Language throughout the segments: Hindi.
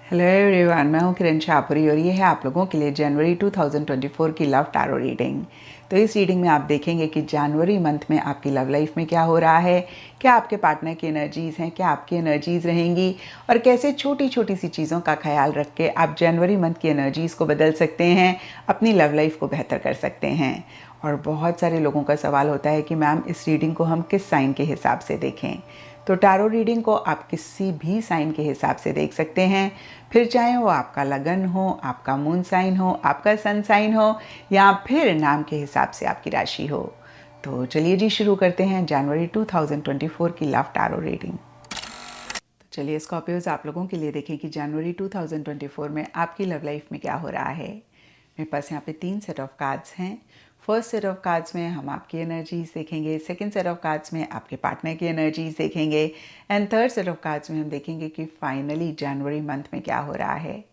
हेलो एवरीवन, मैं हूँ किरण शाहपुरी और ये है आप लोगों के लिए जनवरी 2024 की लव टैरो रीडिंग। तो इस रीडिंग में आप देखेंगे कि जनवरी मंथ में आपकी लव लाइफ में क्या हो रहा है, क्या आपके पार्टनर की एनर्जीज़ हैं, क्या आपकी एनर्जीज़ रहेंगी और कैसे छोटी छोटी सी चीज़ों का ख्याल रख के आप जनवरी मंथ की एनर्जीज़ को बदल सकते हैं, अपनी लव लाइफ को बेहतर कर सकते हैं। और बहुत सारे लोगों का सवाल होता है कि मैम इस रीडिंग को हम किस साइन के हिसाब से देखें। तो टैरो रीडिंग को आप किसी भी साइन के हिसाब से देख सकते हैं, फिर चाहे वो आपका लगन हो, आपका मून साइन हो, आपका सन साइन हो या फिर नाम के हिसाब से आपकी राशि हो। तो चलिए जी शुरू करते हैं जनवरी 2024 की लव टैरो रीडिंग। तो चलिए स्कॉर्पियोज, आप लोगों के लिए देखें कि जनवरी 2024 में आपकी लव लाइफ में क्या हो रहा है। मेरे पास यहाँ पे 3 सेट ऑफ कार्ड्स हैं। फर्स्ट सेट ऑफ कार्ड्स में हम आपकी एनर्जीज देखेंगे, सेकंड सेट ऑफ कार्ड्स में आपके पार्टनर की एनर्जीज देखेंगे and third set of cards में हम देखेंगे कि फाइनली जनवरी मंथ में क्या हो रहा है।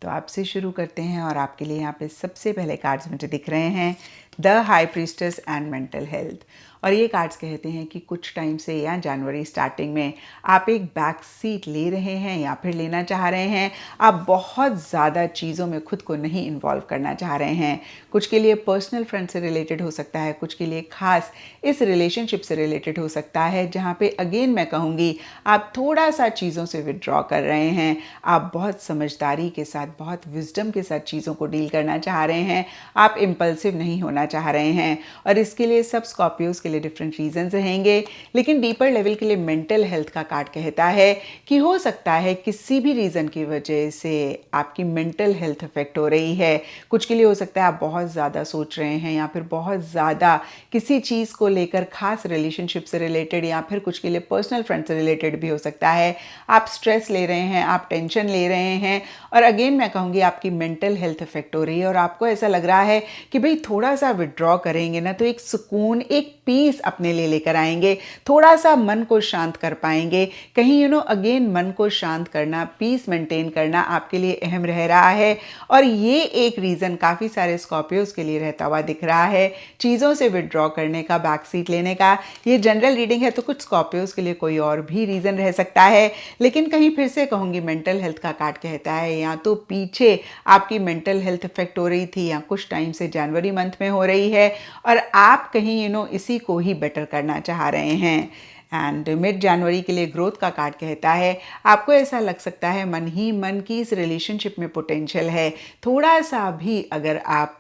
तो आपसे शुरू करते हैं और आपके लिए यहाँ पे सबसे पहले कार्ड्स मुझे दिख रहे हैं the high priestess and mental health. और ये कार्ड्स कहते हैं कि कुछ टाइम से या जनवरी स्टार्टिंग में आप एक बैक सीट ले रहे हैं या फिर लेना चाह रहे हैं। आप बहुत ज़्यादा चीज़ों में खुद को नहीं इन्वॉल्व करना चाह रहे हैं। कुछ के लिए पर्सनल फ्रेंड से रिलेटेड हो सकता है, कुछ के लिए खास इस रिलेशनशिप से रिलेटेड हो सकता है, जहाँ पे अगेन मैं कहूँगी आप थोड़ा सा चीज़ों से विड्रॉ कर रहे हैं। आप बहुत समझदारी के साथ, बहुत विजडम के साथ चीज़ों को डील करना चाह रहे हैं। आप इम्पल्सिव नहीं होना चाह रहे हैं और इसके लिए सब स्कॉर्पियोज के लिए डिफरेंट रीजंस रहेंगे। लेकिन डीपर लेवल के लिए मेंटल हेल्थ का कार्ड कहता है कि हो सकता है किसी भी रीज़न की वजह से आपकी मेंटल हेल्थ अफेक्ट हो रही है। कुछ के लिए हो सकता है आप बहुत ज़्यादा सोच रहे हैं या फिर बहुत ज़्यादा किसी चीज़ को लेकर, खास रिलेशनशिप से रिलेटेड या फिर कुछ के लिए पर्सनल फ्रेंड से रिलेटेड भी हो सकता है। आप स्ट्रेस ले रहे हैं, आप टेंशन ले रहे हैं और अगेन मैं कहूँगी आपकी मेंटल हेल्थ अफेक्ट हो रही है और आपको ऐसा लग रहा है कि भाई थोड़ा सा विड्रॉ करेंगे ना तो एक सुकून, एक पीस अपने लिए लेकर आएंगे, थोड़ा सा मन को शांत कर पाएंगे। कहीं अगेन मन को शांत करना, पीस मेंटेन करना आपके लिए अहम रह रहा है और ये एक रीज़न काफ़ी सारे स्कॉर्पियोज के लिए रहता हुआ दिख रहा है, चीज़ों से विड्रॉ करने का, बैक सीट लेने का। ये जनरल रीडिंग है तो कुछ स्कॉर्पियोज के लिए कोई और भी रीज़न रह सकता है, लेकिन कहीं फिर से कहूँगी मेंटल हेल्थ का कार्ड कहता है या तो पीछे आपकी मेंटल हेल्थ इफेक्ट हो रही थी या कुछ टाइम से जनवरी मंथ में हो रही है और आप कहीं इसी को ही बेटर करना चाह रहे हैं। एंड मिड जनवरी के लिए ग्रोथ का कार्ड कहता है आपको ऐसा लग सकता है मन ही मन की इस रिलेशनशिप में पोटेंशियल है। थोड़ा सा भी अगर आप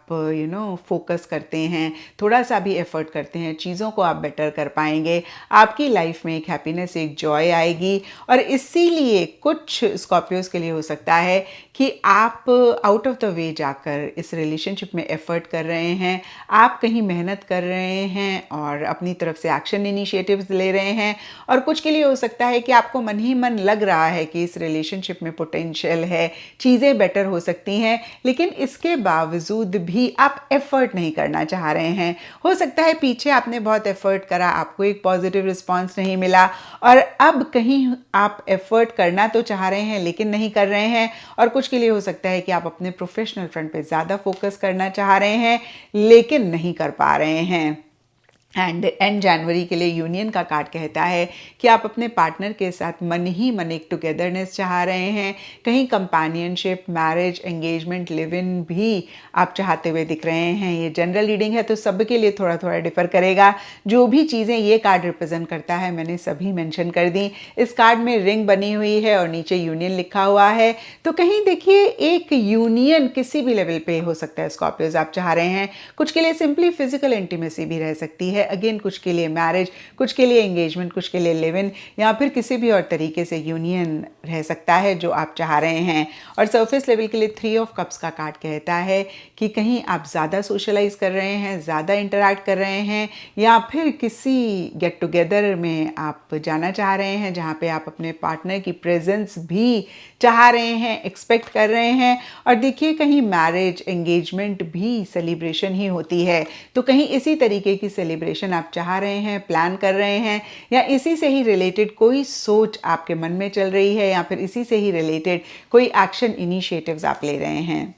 फोकस करते हैं, थोड़ा सा भी एफर्ट करते हैं, चीज़ों को आप बेटर कर पाएंगे। आपकी लाइफ में एक हैप्पीनेस, एक जॉय आएगी और इसीलिए कुछ स्कॉर्पियोज के लिए हो सकता है कि आप आउट ऑफ द वे जाकर इस रिलेशनशिप में एफर्ट कर रहे हैं, आप कहीं मेहनत कर रहे हैं और अपनी तरफ से एक्शन इनिशिएटिव्स ले रहे हैं। और कुछ के लिए हो सकता है कि आपको मन ही मन लग रहा है कि इस रिलेशनशिप में पोटेंशियल है, चीज़ें बेटर हो सकती हैं, लेकिन इसके बावजूद भी आप एफर्ट नहीं करना चाह रहे हैं। हो सकता है पीछे आपने बहुत एफर्ट करा, आपको एक पॉजिटिव रिस्पॉन्स नहीं मिला और अब कहीं आप एफर्ट करना तो चाह रहे हैं लेकिन नहीं कर रहे हैं। और कुछ के लिए हो सकता है कि आप अपने प्रोफेशनल फ्रंट पे ज़्यादा फोकस करना चाह रहे हैं लेकिन नहीं कर पा रहे हैं। एंड जनवरी के लिए यूनियन का कार्ड कहता है कि आप अपने पार्टनर के साथ मन ही मन एक टुगेदरनेस चाह रहे हैं। कहीं companionship, marriage, engagement, live in भी आप चाहते हुए दिख रहे हैं। ये जनरल रीडिंग है तो सबके लिए थोड़ा थोड़ा डिफर करेगा। जो भी चीज़ें ये कार्ड रिप्रेजेंट करता है मैंने सभी मेंशन कर दी। इस कार्ड में रिंग बनी हुई है और नीचे यूनियन लिखा हुआ है, तो कहीं देखिए एक यूनियन किसी भी लेवल पे हो सकता है स्कॉर्पियोज आप चाह रहे हैं। कुछ के लिए सिंपली फिजिकल इंटीमेसी भी रह सकती है, अगेन कुछ के लिए मैरिज, कुछ के लिए एंगेजमेंट, कुछ के लिए लिव इन या फिर किसी भी और तरीके से यूनियन रह सकता है जो आप चाह रहे हैं। और सरफेस लेवल के लिए 3 ऑफ कप्स का कार्ड कहता है कि कहीं आप ज़्यादा सोशलाइज कर रहे हैं, ज़्यादा इंटरैक्ट कर रहे हैं या फिर किसी गेट टुगेदर में आप जाना चाह रहे हैं जहाँ पे आप अपने पार्टनर की प्रेजेंस भी चाह रहे हैं, एक्सपेक्ट कर रहे हैं। और देखिए कहीं मैरिज, एंगेजमेंट भी सेलिब्रेशन ही होती है, तो कहीं इसी तरीके की सेलिब्रेशन आप चाह रहे हैं, प्लान कर रहे हैं या इसी से ही रिलेटेड कोई सोच आपके मन में चल रही है या फिर इसी से ही रिलेटेड कोई एक्शन इनिशिएटिव्स आप ले रहे हैं।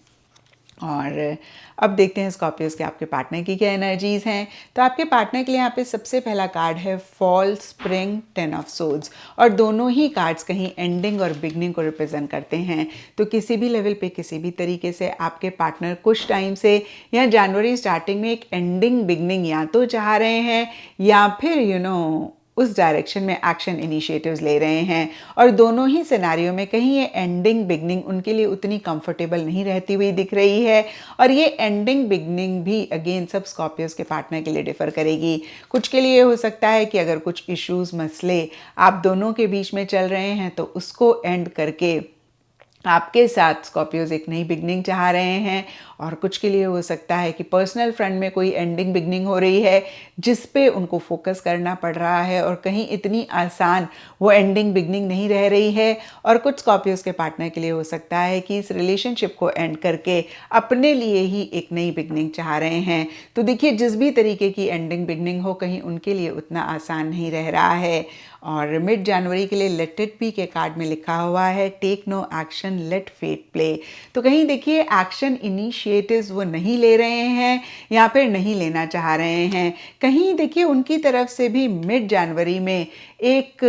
और अब देखते हैं स्कॉर्पियोज के आपके पार्टनर की क्या एनर्जीज हैं। तो आपके पार्टनर के लिए यहाँ पे सबसे पहला कार्ड है फॉल, स्प्रिंग, 10 ऑफ सोर्ड्स, और दोनों ही कार्ड्स कहीं एंडिंग और बिगनिंग को रिप्रेजेंट करते हैं। तो किसी भी लेवल पे किसी भी तरीके से आपके पार्टनर कुछ टाइम से या जनवरी स्टार्टिंग में एक एंडिंग बिगनिंग या तो चाह रहे हैं या फिर उस डायरेक्शन में एक्शन इनिशिएटिव्स ले रहे हैं। और दोनों ही सिनेरियो में कहीं ये एंडिंग बिगनिंग उनके लिए उतनी कंफर्टेबल नहीं रहती हुई दिख रही है। और ये एंडिंग बिगनिंग भी अगेन सब स्कॉर्पियोज के पार्टनर के लिए डिफर करेगी। कुछ के लिए हो सकता है कि अगर कुछ इश्यूज मसले आप दोनों के बीच में चल रहे हैं तो उसको एंड करके आपके साथ स्कॉर्पियोज एक नई बिगनिंग चाह रहे हैं। और कुछ के लिए हो सकता है कि पर्सनल फ्रंट में कोई एंडिंग बिगनिंग हो रही है जिस पे उनको फोकस करना पड़ रहा है और कहीं इतनी आसान वो एंडिंग बिगनिंग नहीं रह रही है। और कुछ स्कॉर्पियोज के पार्टनर के लिए हो सकता है कि इस रिलेशनशिप को एंड करके अपने लिए ही एक नई बिगनिंग चाह रहे हैं। तो देखिए, जिस भी तरीके की एंडिंग बिगनिंग हो कहीं उनके लिए उतना आसान नहीं रह रहा है। और मिड जनवरी के लिए लेट इट बी के कार्ड में लिखा हुआ है take no action, let fate play. तो कहीं देखिए एक्शन इनिशिएटिव्स वो नहीं ले रहे हैं या फिर नहीं लेना चाह रहे हैं। कहीं देखिए उनकी तरफ से भी मिड जनवरी में एक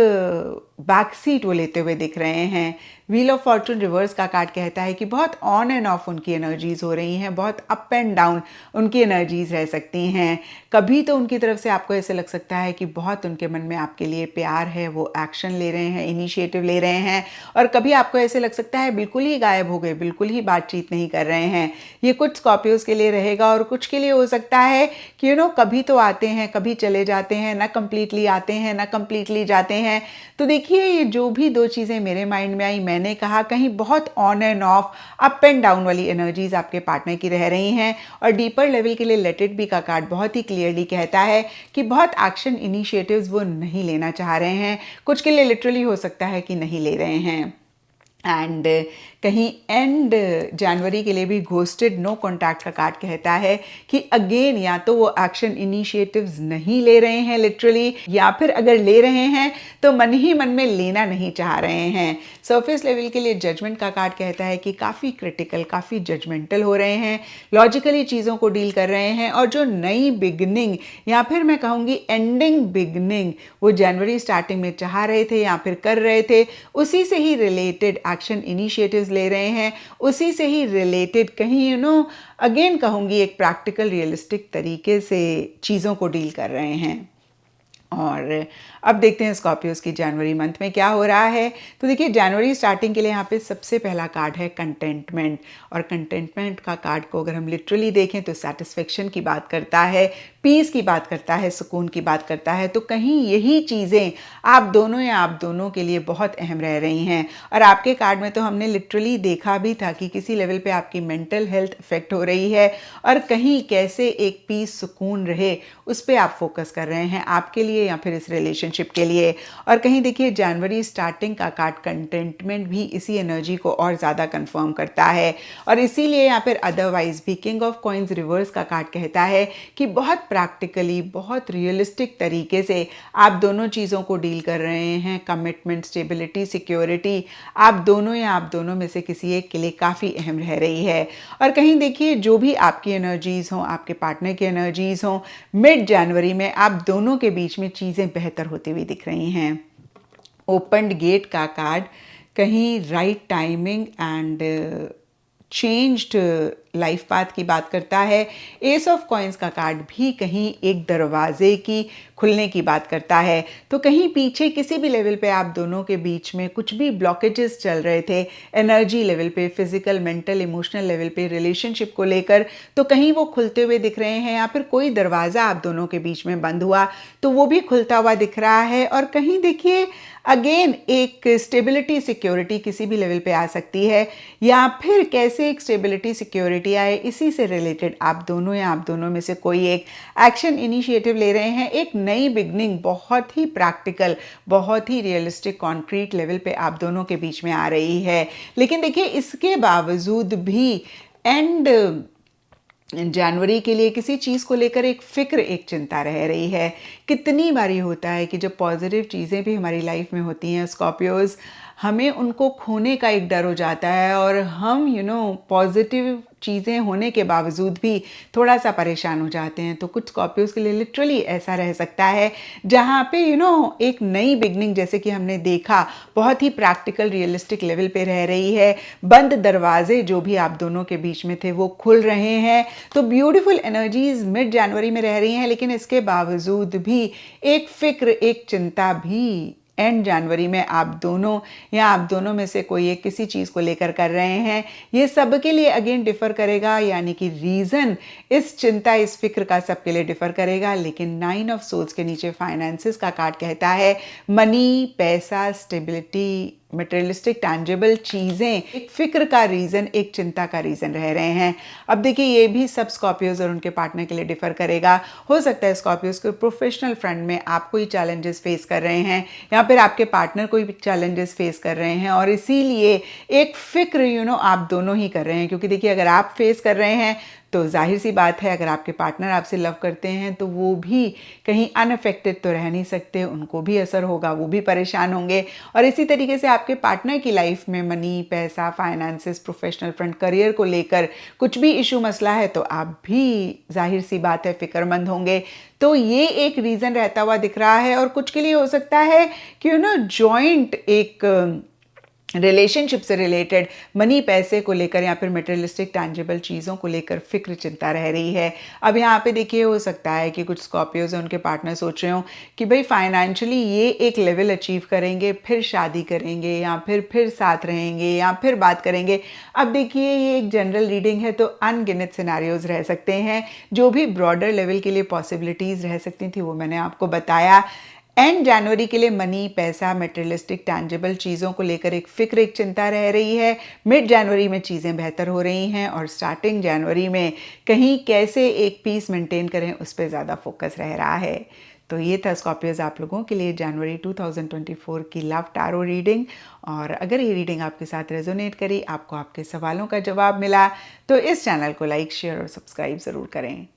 बैक सीट वो लेते हुए दिख रहे हैं। व्हील ऑफ फॉर्चून रिवर्स का कार्ड कहता है कि बहुत ऑन एंड ऑफ उनकी एनर्जीज हो रही हैं, बहुत अप एंड डाउन उनकी एनर्जीज रह सकती हैं। कभी तो उनकी तरफ से आपको ऐसे लग सकता है कि बहुत उनके मन में आपके लिए प्यार है, वो एक्शन ले रहे हैं, इनिशिएटिव ले रहे हैं। और कभी आपको ऐसे लग सकता है बिल्कुल ही गायब हो गए, बिल्कुल ही बातचीत नहीं कर रहे हैं। ये कुछ स्कॉर्पियोज के लिए रहेगा। और कुछ के लिए हो सकता है कि कभी तो आते हैं, कभी चले जाते हैं, ना कंप्लीटली आते हैं ना कंप्लीटली जाते हैं। तो देखिए, ये जो भी दो चीज़ें मेरे माइंड में आई, मैंने कहा कहीं बहुत on end of, up and down वाली एनर्जीज आपके पार्टनर की रह रही हैं। और डीपर लेवल के लिए लेट इट बी का कार्ड बहुत ही क्लियरली कहता है कि बहुत एक्शन इनिशिएटिव्स वो नहीं लेना चाह रहे हैं। कुछ के लिए लिटरली हो सकता है कि नहीं ले रहे हैं। एंड कहीं एंड जनवरी के लिए भी घोस्टेड नो कॉन्टैक्ट का कार्ड कहता है कि अगेन या तो वो एक्शन इनिशिएटिव्स नहीं ले रहे हैं लिटरली, या फिर अगर ले रहे हैं तो मन ही मन में लेना नहीं चाह रहे हैं। सरफेस लेवल के लिए जजमेंट का कार्ड कहता है कि काफ़ी क्रिटिकल, काफ़ी जजमेंटल हो रहे हैं, लॉजिकली चीज़ों को डील कर रहे हैं। और जो नई बिगनिंग या फिर मैं कहूँगी एंडिंग बिगनिंग वो जनवरी स्टार्टिंग में चाह रहे थे या फिर कर रहे थे, उसी से ही रिलेटेड एक्शन इनिशिएटिव्स ले रहे हैं, उसी से ही रिलेटेड कहीं अगेन कहूँगी एक प्रैक्टिकल रियलिस्टिक तरीके से चीज़ों को डील कर रहे हैं। और अब देखते हैं स्कॉर्पियोज की जनवरी मंथ में क्या हो रहा है। तो देखिए, जनवरी स्टार्टिंग के लिए यहाँ पे सबसे पहला कार्ड है कंटेंटमेंट। और कंटेंटमेंट का कार्ड को अगर हम लिटरली देखें तो सेटिस्फेक्शन की बात करता है, पीस की बात करता है, सुकून की बात करता है। तो कहीं यही चीज़ें आप दोनों या आप दोनों के लिए बहुत अहम रह रही हैं। और आपके कार्ड में तो हमने लिटरली देखा भी था कि किसी लेवल पे आपकी मेंटल हेल्थ इफेक्ट हो रही है और कहीं कैसे एक पीस, सुकून रहे, उस पर आप फोकस कर रहे हैं आपके लिए या फिर इस रिलेशनशिप के लिए। और कहीं देखिए, जनवरी स्टार्टिंग का कार्ड कंटेंटमेंट भी इसी एनर्जी को और ज़्यादा कंफर्म करता है। और इसीलिए यहाँ पर अदरवाइज भी किंग ऑफ कॉइन्स रिवर्स का कार्ड कहता है कि बहुत प्रैक्टिकली, बहुत रियलिस्टिक तरीके से आप दोनों चीज़ों को डील कर रहे हैं। कमिटमेंट, स्टेबिलिटी, सिक्योरिटी आप दोनों या आप दोनों में से किसी एक के लिए काफ़ी अहम रह रही है। और कहीं देखिए, जो भी आपकी एनर्जीज़ हों, आपके पार्टनर की एनर्जीज़ हों, मिड जनवरी में आप दोनों के बीच में चीज़ें बेहतर होती हुई दिख रही हैं। ओपन्ड गेट का कार्ड कहीं right timing and changed life path की बात करता है। एस ऑफ कॉइन्स का कार्ड भी कहीं एक दरवाजे की खुलने की बात करता है। तो कहीं पीछे किसी भी लेवल पे आप दोनों के बीच में कुछ भी ब्लॉकेजेस चल रहे थे, एनर्जी लेवल पे, फिजिकल, मेंटल, इमोशनल लेवल पे, रिलेशनशिप को लेकर, तो कहीं वो खुलते हुए दिख रहे हैं। या फिर कोई दरवाज़ा आप दोनों के बीच में बंद हुआ तो वो भी खुलता हुआ दिख रहा है। और कहीं देखिए, अगेन एक स्टेबिलिटी, सिक्योरिटी किसी भी लेवल पे आ सकती है, या फिर कैसे एक स्टेबिलिटी, सिक्योरिटी आए, इसी से रिलेटेड आप दोनों या आप दोनों में से कोई एक एक्शन इनिशिएटिव ले रहे हैं। एक नई बिगनिंग बहुत ही प्रैक्टिकल, बहुत ही रियलिस्टिक, कॉन्क्रीट लेवल पे आप दोनों के बीच में आ रही है। लेकिन देखिए, इसके बावजूद भी एंड जनवरी के लिए किसी चीज़ को लेकर एक फ़िक्र, एक चिंता रह रही है। कितनी बारी होता है कि जब पॉजिटिव चीज़ें भी हमारी लाइफ में होती हैं स्कॉर्पियोज़, हमें उनको खोने का एक डर हो जाता है और हम पॉजिटिव चीज़ें होने के बावजूद भी थोड़ा सा परेशान हो जाते हैं। तो कुछ स्कॉर्पियोज़ के लिए लिटरली ऐसा रह सकता है जहाँ पे एक नई बिगनिंग, जैसे कि हमने देखा, बहुत ही प्रैक्टिकल रियलिस्टिक लेवल पे रह रही है। बंद दरवाजे जो भी आप दोनों के बीच में थे वो खुल रहे हैं। तो ब्यूटीफुल एनर्जीज मिड जनवरी में रह रही हैं, लेकिन इसके बावजूद भी एक फिक्र, एक चिंता भी एंड जनवरी में आप दोनों या आप दोनों में से कोई एक किसी चीज़ को लेकर कर रहे हैं। ये सबके लिए अगेन डिफ़र करेगा, यानी कि रीज़न इस चिंता, इस फिक्र का सबके लिए डिफ़र करेगा। लेकिन 9 ऑफ सोर्ड्स के नीचे फाइनेंसेस का कार्ड कहता है मनी, पैसा, स्टेबिलिटी, मटेरियलिस्टिक टैंजिबल चीज़ें एक फिक्र का रीज़न, एक चिंता का रीज़न रह रहे हैं। अब देखिए, ये भी सब स्कॉर्पियोज और उनके पार्टनर के लिए डिफ़र करेगा। हो सकता है स्कॉर्पियोज के प्रोफेशनल फ्रंट में आप कोई चैलेंजेस फेस कर रहे हैं या फिर आपके पार्टनर कोई चैलेंजेस फेस कर रहे हैं, और इसीलिए एक फिक्र आप दोनों ही कर रहे हैं। क्योंकि देखिए, अगर आप फेस कर रहे हैं तो जाहिर सी बात है, अगर आपके पार्टनर आपसे लव करते हैं तो वो भी कहीं अनअफेक्टेड तो रह नहीं सकते, उनको भी असर होगा, वो भी परेशान होंगे। और इसी तरीके से आपके पार्टनर की लाइफ में मनी, पैसा, फाइनेंसेस, प्रोफेशनल फ्रंट, करियर को लेकर कुछ भी इशू मसला है तो आप भी जाहिर सी बात है फिक्रमंद होंगे। तो ये एक रीज़न रहता हुआ दिख रहा है। और कुछ के लिए हो सकता है कि जॉइंट एक रिलेशनशिप से रिलेटेड मनी, पैसे को लेकर या फिर मटेरियलिस्टिक टैंजिबल चीज़ों को लेकर फिक्र, चिंता रह रही है। अब यहाँ पे देखिए, हो सकता है कि कुछ स्कॉर्पियोज और उनके पार्टनर सोच रहे हो कि भाई फाइनेंशियली ये एक लेवल अचीव करेंगे, फिर शादी करेंगे या फिर साथ रहेंगे या फिर बात करेंगे। अब देखिए, ये एक जनरल रीडिंग है तो अनगिनत सिनारियोज रह सकते हैं। जो भी ब्रॉडर लेवल के लिए पॉसिबिलिटीज़ रह सकती थी वो मैंने आपको बताया। एंड जनवरी के लिए मनी, पैसा, मटेरियलिस्टिक टैंजिबल चीज़ों को लेकर एक फिक्र, एक चिंता रह रही है। मिड जनवरी में चीज़ें बेहतर हो रही हैं और स्टार्टिंग जनवरी में कहीं कैसे एक पीस मेंटेन करें उस पर ज़्यादा फोकस रह रहा है। तो ये था स्कॉर्पियोज आप लोगों के लिए जनवरी 2024 की लव टैरो रीडिंग। और अगर ये रीडिंग आपके साथ रेजोनेट करी, आपको आपके सवालों का जवाब मिला, तो इस चैनल को लाइक, शेयर और सब्सक्राइब ज़रूर करें।